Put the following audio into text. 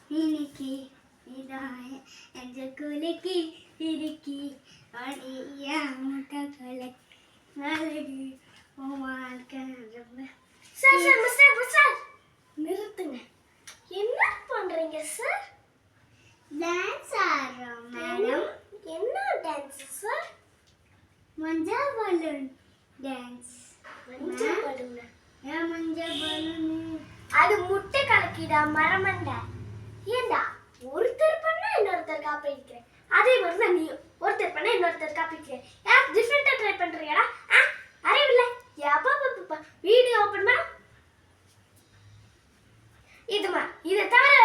இன்னைக்கு இதான் என்ற குலுக்கி இருக்கி அடியா முட்டை கலக்கி அழகு வாழ்க்கை சார் சார் மிஸ்டர் சார் நிறுத்துங்க. என்ன பண்றீங்க சார்? டான்ஸ் ஆடுறோம் மேடம். என்ன டான்ஸ் சார்? மஞ்சள் பலூன் டான்ஸ். மஞ்சள் பலூன்? ஏன் மஞ்சள் பலூன்? அது முட்டை கலக்கிடா மரமண்ட. ஏண்டா ஒருத்தர் பண்ணா இன்னொருத்தர் காப்பி அடிக்கிறேன், அதே மாதிரி தான் நீயும் ஒருத்தர் பண்ணா இன்னொருத்தர் காப்பி அடிக்கிறேன். யார் டிஃப்ரெண்டா ட்ரை பண்றீங்கடா? அறிவில்ல வீடியோ ஓபன் பண்ண இதுமா இதை தவிர